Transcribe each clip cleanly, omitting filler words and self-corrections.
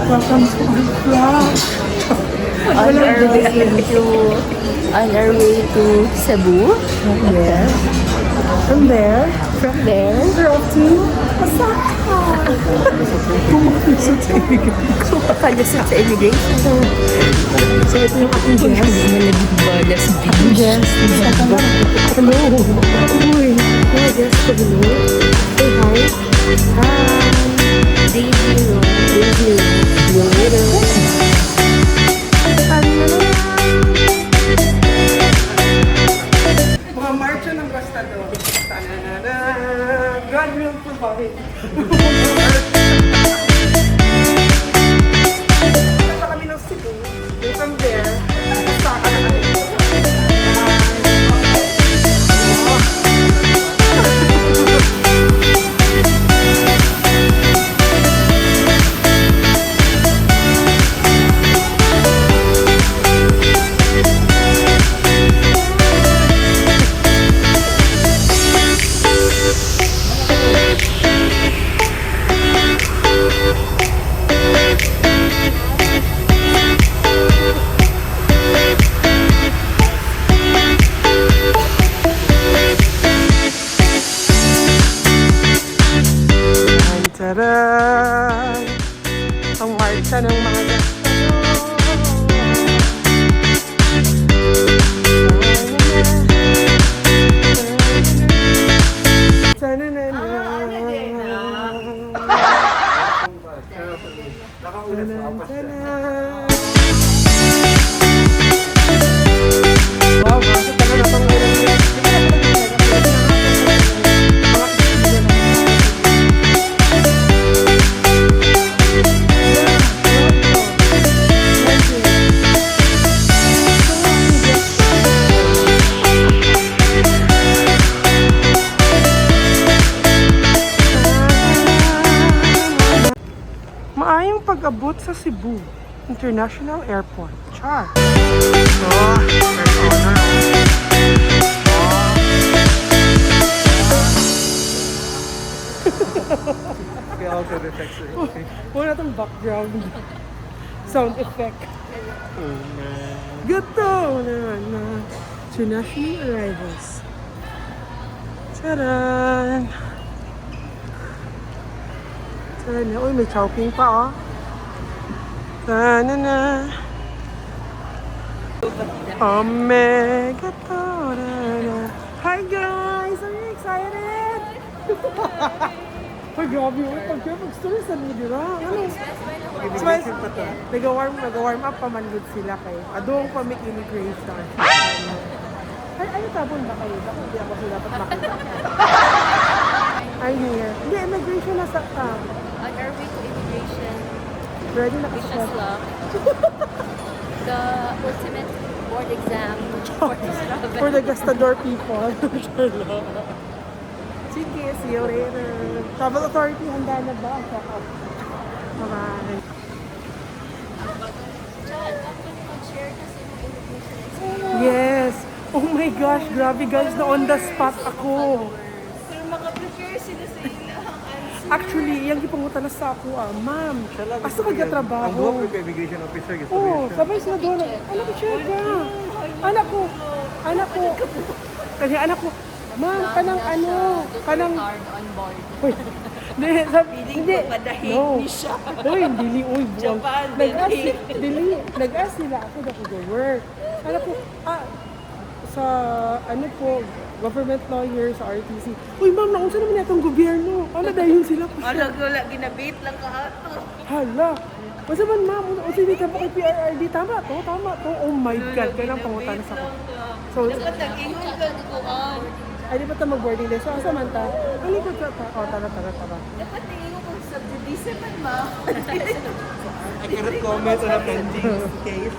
Welcome to our vlog. On our way to Cebu. Yes. From there, We're off to Osaka. Kumakalisot sa immigration. Pakalusot sa immigration. So, ito yung aking guest. Balas Aking guest. Hello. Uy. Hello, guest. Hello. Say hi. Hi. Daisy Road. Yung later. Mga marcha ng Gastador. God will provide. Punta kami ng Cebu. And from there, Osaka na kami. Taran! Ang marcha ng mga maayong pag-abot sa Cebu International Airport. Char! Oh, first honor. Okay, also the effects. Wala itong background sound effect. Gato na international arrivals. Taran! Taran! Uy, may chowking pa oh. Taran! Omega Taran! Hi guys! Are you excited? Ay, grabe yun. Pag-story sa media lang. Ano? Smile. Nag-warm up pa man good sila kayo. Adong pa may immigration. Ay, tabon ba kayo? Bakit hindi ako sila dapat makita? Ay, here. Hindi, immigration na sa On our way to immigration, ready na wish kasi. us luck. The ultimate board exam for this travel. For the Gastador people. Sige, see you later. Travel Authority, handa na ba? Bye-bye. Yes. Oh my gosh, grabe guys, na on the spot ako. Pero makaprepare sila sa ilang answer. Actually, yung ipangutan na sa ako ma'am, asa ka Ang gatrabaho? buwan ko immigration officer. Gusto Oo, ko sabay sila doon. Anak ko, check ka. Anak ko. Kasi anak ko, ma'am, kanang kanang... Card on board. Uy, hindi, hindi. No. siya. Uy, dili, uy, buwang. Japan, Nag-ask nila ako na work. Anak ko, sa po, government lawyer sa RTC. Uy, ma'am, naunsa naman itong gobyerno. Ano dahil sila po siya? Wala, ginabit lang kahato. Hala. Basta man, ma'am, o sige ka pa kay PRRD. Tama to. Oh my God, kaya lang pangutan sa ko. So, Dapat nag-ingon ka kuhaan. ay, di ba ito mag-boarding day? So, asa man ta? Ang likod ka ta. O, tara. Dapat tingin ko sa Judice man ma. I cannot comment on a pending case.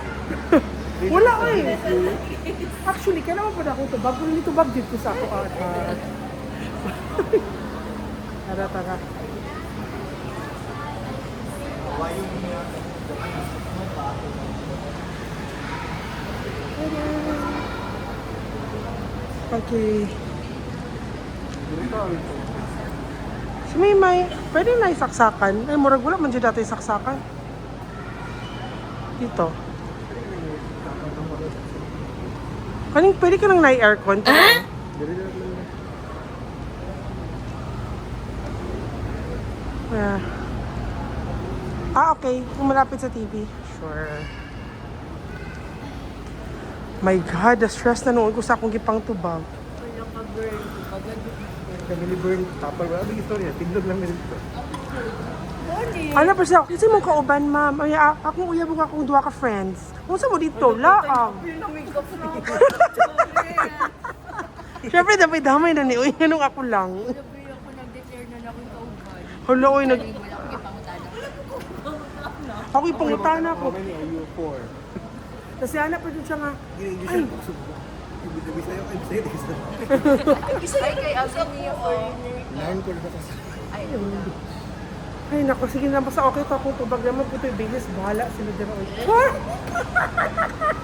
Wala eh. Actually, kailangan pa na ako ito. Bago nito bag dito sa ako. Tara. Okay. Si may pwede na isaksakan. Ay, murag wala man dyan dati saksakan. Dito. Kaning pwede ka nang na-aircon? Ah? Okay. Kung malapit sa TV. Sure. My God, the stress na noon ko sa akong gipang tubag. Family burn, tapal. Wala bang istorya. Tindog lang nila dito. Ano pa siya? Kasi mong kauban, ma'am. Ay, akong uyabog akong duwa ka friends. Kung sa mo dito, laang. Siyempre, dapat damay na ni Uy. Anong ako lang. Hala, uy, ako ipangutana ko. How many are you for? Kasi anak pa dun siya nga. Ay! Ibig sa'yo, I'm saying this. Ay, kay Alvin niya foreigner. Nine ko na kasi. Ay, naku, sige na. Basta okay to akong tubag naman. Puto yung bilis. Bahala sila dyan.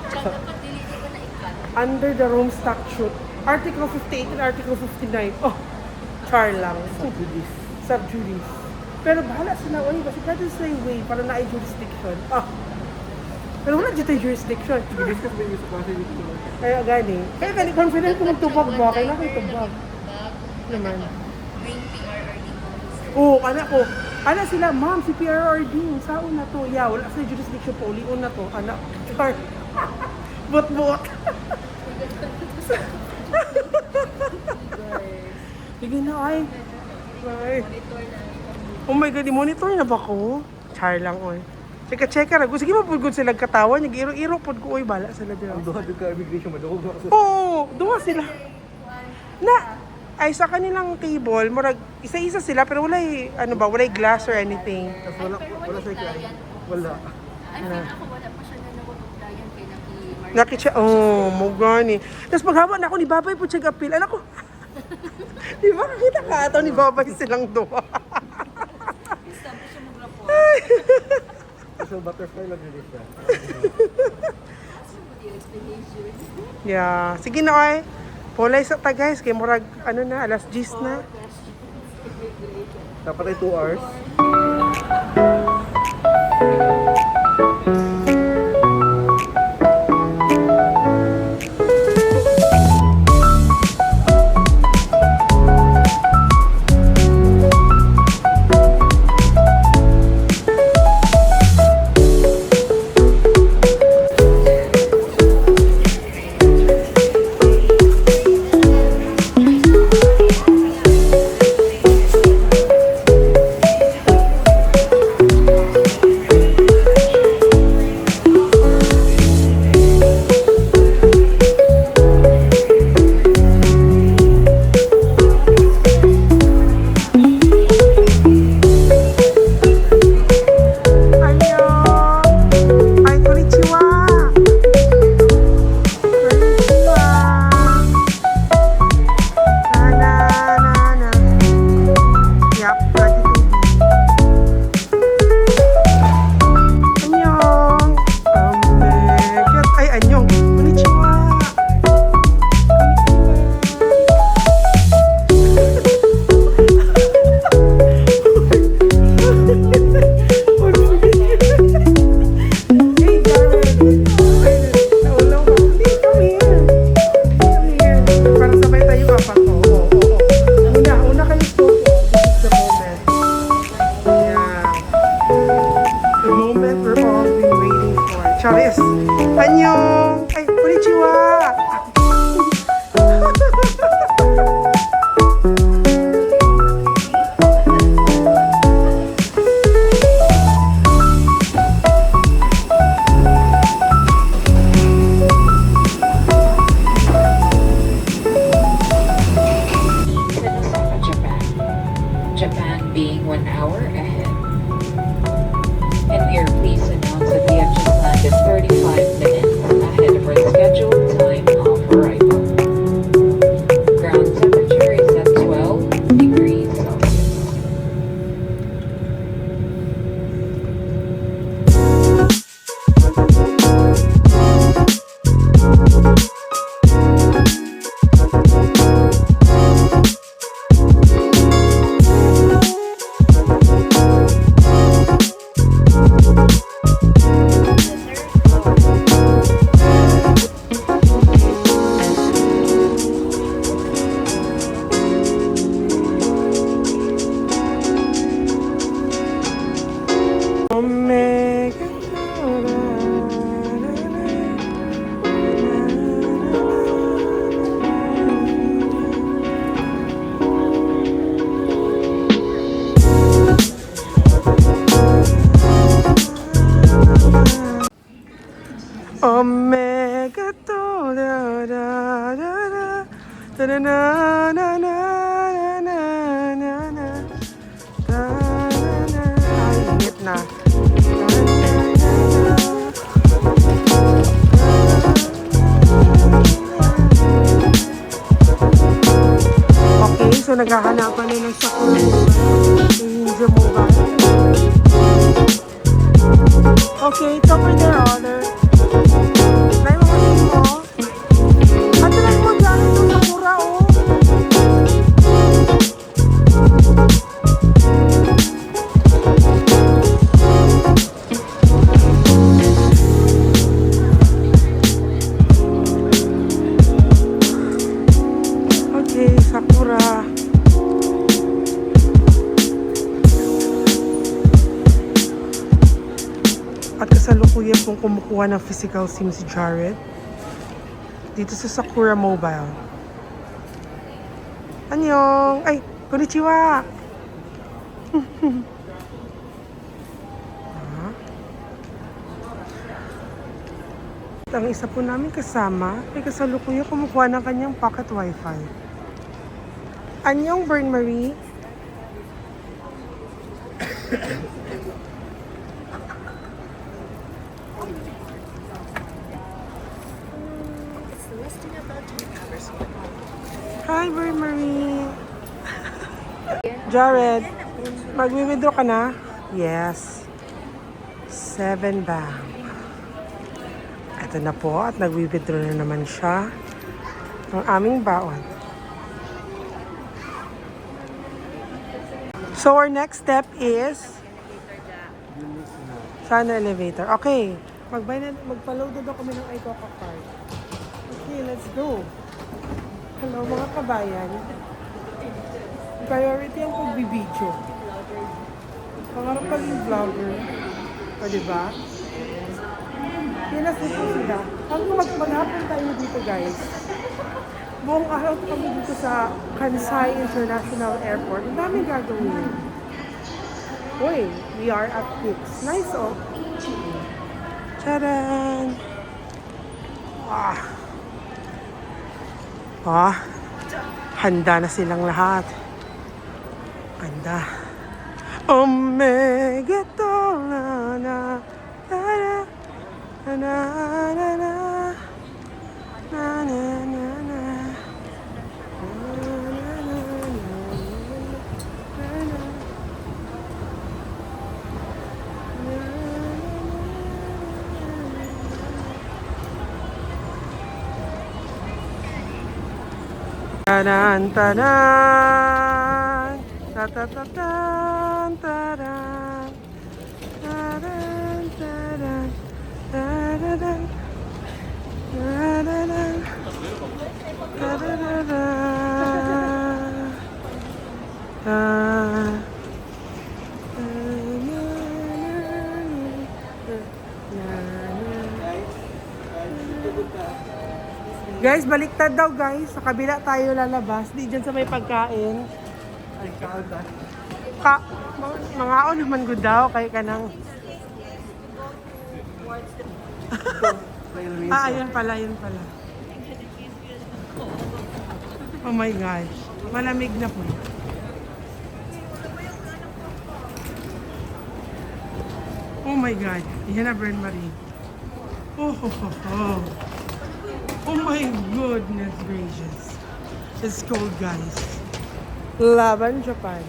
Tsaka dapat dili ko na ikat. Under the room stock shoot. Article 58 and Article 59. Oh, char lang. Subjudice. Pero bahala sila. Uy, kasi pwede sa way para na ay jurisdiction. Pero wala dyan tayo jurisdiction. Discuss ba yung sa klase dito? Kaya gani. Kaya gani, confident ko magtubag ba? Kailan ko tubag? Naman. Bring PRRD officer. Oo, anak ko. Anak sila, ma'am, si PRRD. Saan na to? Yeah, wala sa jurisdiction po. Uliun na to. Anak. Char. Bot-bot. Sige na, ay. Oh my God, i-monitor na ba ko? Char lang, oy. Cheka-cheka na. Sige, mapugod sila katawan. Nag-iro-iro pod ko, oy. Bala sila dito. Ang doon ka immigration, madukog na kasi. Oo, duwa sila. Ay, sa kanilang table, murag, isa-isa sila, pero wala wala glass or anything. Tapos wala sa ikay. Wala. I feel ako wala pa siya na nawag-applyan kay Naki Nakita, mo gani. Tapos paghaba na ako ni Babay po siya appeal. Anak ko, di ba kakita ka ito ni Babay silang duwa? So butterfly lang nila siya. Yeah. Sige na, oy. Polay sa ta, guys. Kaya murag, alas 10 na. Dapat ay 2 hours. Charis. Annyeong! Ay, konnichiwa! Japan being 1 hour ahead. And we are pleased to announce that we have just landed 35 minutes ahead of our scheduled time of arrival. Ground temperature is at 12 degrees Celsius. Omega to da da da da da da na na na na na na da na na. Ay, init na. Okay, so naghahanapan na ng Sakura Ninja Mobile. Okay, it's over there, order. Try mo kasi mo. At try mo dyan ito Sakura, oh. Okay, Sakura. At kasalukuyan pong kumukuha ng physical SIM si Jared dito sa Sakura Mobile. Annyeong! Ay! Konnichiwa! Ang isa po namin kasama ay kasalukuyan kumukuha ng kanyang pocket wifi. Annyeong, Bern Marie! Hi, Bern Marie! Jared, magwi-withdraw ka na? Yes. 7 bang. Ito na po at nagwi-withdraw na naman siya ng aming baon. So our next step is sana elevator. Okay. Magpa-load na daw kami ng iCoca card. Okay, let's go. Hello mga kabayan. Priority ang pagbibidyo. Pangarap paging vlogger. O diba? Pinasip ko sila. Hanggang maghapon tayo dito guys. Buong araw kami dito sa Kansai International Airport. Ang daming gagawin. Uy, we are at Pix. Nice oh. Tadaan! Handa na silang lahat. Handa. Omega to na na na na na na na na na na na. Tadan, tadan, tatatatan, tadan, tadan, tadan, tadadan, tadadan, tadadan, Guys, baliktad daw guys. Sa kabila tayo lalabas. Di dyan sa may pagkain. Ay, kaada. Mga o naman good daw. Kaya ka nang... Ayun pala, yun pala. Oh my gosh. Malamig na po. Oh my God. Yan na, Bern Marie. Oh, ho, ho, ho. Oh my goodness gracious. It's cold, guys. Laban, Japan.